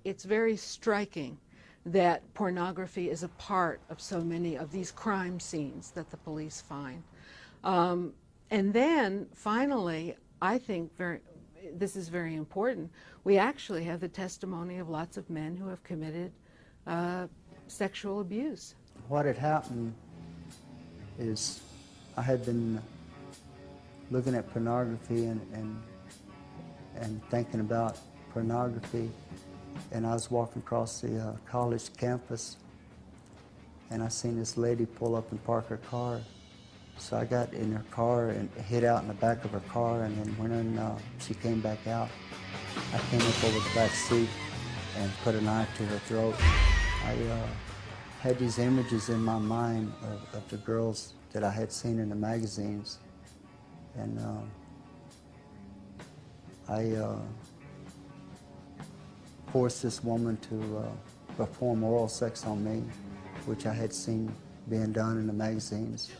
it's very striking that pornography is a part of so many of these crime scenes that the police find. And then, finally, I think this is very important, we actually have the testimony of lots of men who have committed sexual abuse. What had happened is I had been looking at pornography and thinking about pornography, and I was walking across the college campus, and I seen this lady pull up and park her car. So I got in her car and hid out in the back of her car, and then when she came back out, I came up over the back seat and put a knife to her throat. I had these images in my mind of the girls that I had seen in the magazines, and I forced this woman to perform oral sex on me, which I had seen being done in the magazines.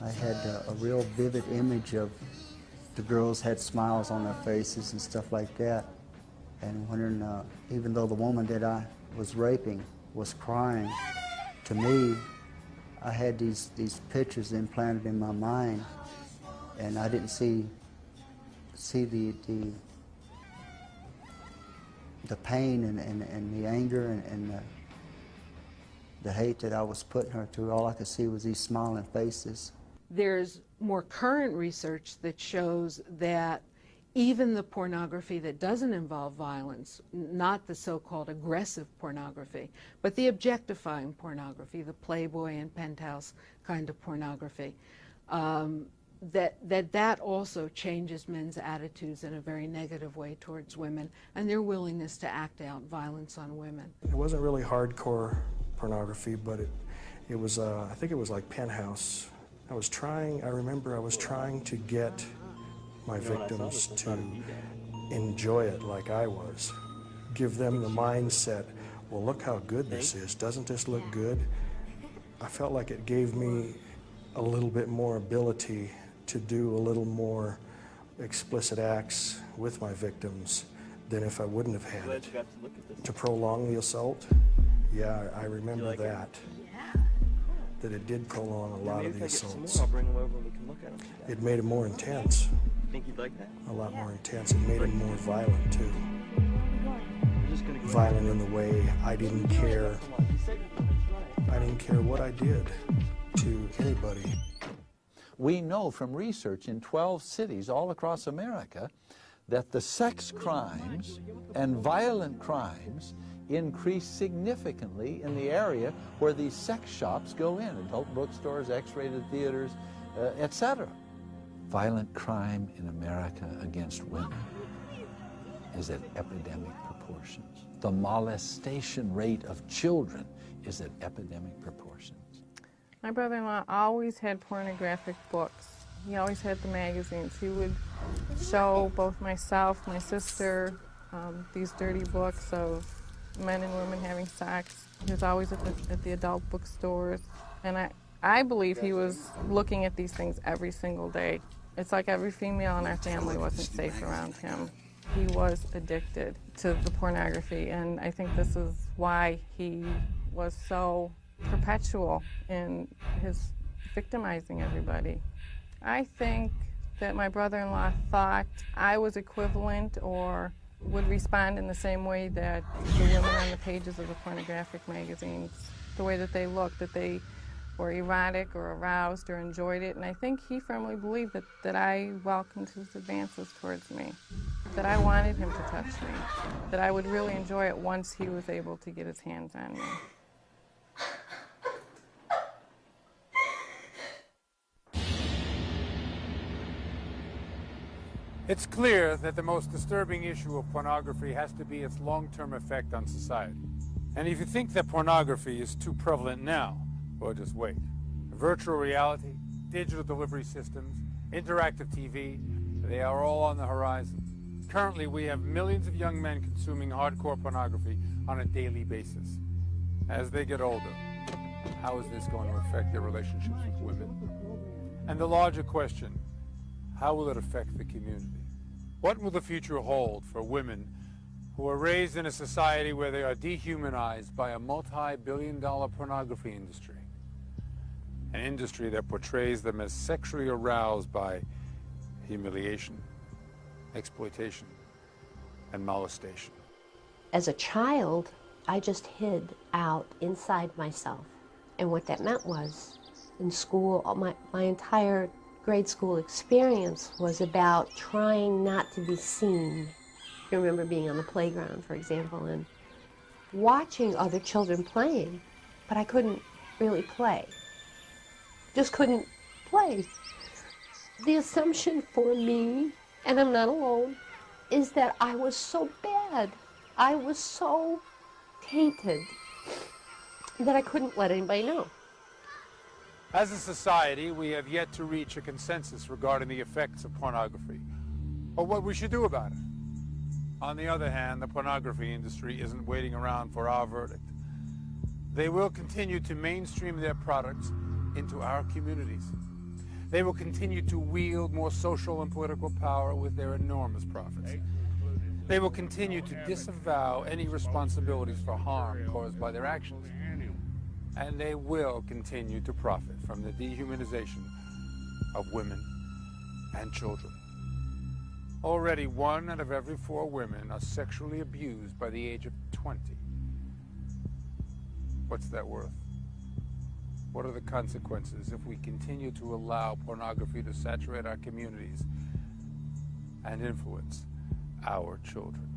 I had a real vivid image of the girls had smiles on their faces and stuff like that. And when, even though the woman that I was raping was crying, to me, I had these pictures implanted in my mind, and I didn't see the pain and the anger and the hate that I was putting her through. All I could see was these smiling faces. There's more current research that shows that even the pornography that doesn't involve violence, not the so-called aggressive pornography, but the objectifying pornography, the Playboy and Penthouse kind of pornography, that also changes men's attitudes in a very negative way towards women and their willingness to act out violence on women. It wasn't really hardcore pornography, but it was, I think it was like Penthouse. I remember I was trying to get my victims to enjoy it like I was. Give them the mindset, well, look how good this is. Doesn't this look good? I felt like it gave me a little bit more ability to do a little more explicit acts with my victims than if I wouldn't have had it. To prolong the assault, yeah, I remember that. That it did prolong a lot of the assaults. I'll bring them over and we can look at them. It made it more intense. Think you'd like that? A lot more intense. It made it more violent, too. Violent in the way I didn't care. I didn't care what I did to anybody. We know from research in 12 cities all across America that the sex crimes and violent crimes increase significantly in the area where these sex shops go in, adult bookstores, X-rated theaters, etc. Violent crime in America against women is at epidemic proportions. The molestation rate of children is at epidemic proportions. My brother-in-law always had pornographic books. He always had the magazines. He would show both myself, my sister, these dirty books of men and women having sex. He was always at the adult bookstores. And I believe he was looking at these things every single day. It's like every female in our family wasn't safe around him. He was addicted to the pornography, and I think this is why he was so perpetual in his victimizing everybody. I think that my brother-in-law thought I was equivalent or would respond in the same way that the women on the pages of the pornographic magazines, the way that they looked, that they were erotic or aroused or enjoyed it. And I think he firmly believed that I welcomed his advances towards me, that I wanted him to touch me, that I would really enjoy it once he was able to get his hands on me. It's clear that the most disturbing issue of pornography has to be its long-term effect on society. And if you think that pornography is too prevalent now, well, just wait. Virtual reality, digital delivery systems, interactive TV, they are all on the horizon. Currently, we have millions of young men consuming hardcore pornography on a daily basis. As they get older, how is this going to affect their relationships with women? And the larger question, how will it affect the community? What will the future hold for women who who are raised in a society where they are dehumanized by a multi-billion-dollar pornography industry. An industry that portrays them as sexually aroused by humiliation, exploitation, and molestation. As a child, I just hid out inside myself. And what that meant was, in school, my entire grade school experience was about trying not to be seen. I remember being on the playground, for example, and watching other children playing, but I couldn't really play. Just couldn't play. The assumption for me, and I'm not alone, is that I was so bad. I was so tainted that I couldn't let anybody know. As a society, we have yet to reach a consensus regarding the effects of pornography, or what we should do about it. On the other hand, the pornography industry isn't waiting around for our verdict. They will continue to mainstream their products into our communities. They will continue to wield more social and political power with their enormous profits. They will continue to disavow any responsibilities for harm caused by their actions. And they will continue to profit from the dehumanization of women and children. Already 1 out of every 4 women are sexually abused by the age of 20. What's that worth? What are the consequences if we continue to allow pornography to saturate our communities and influence our children?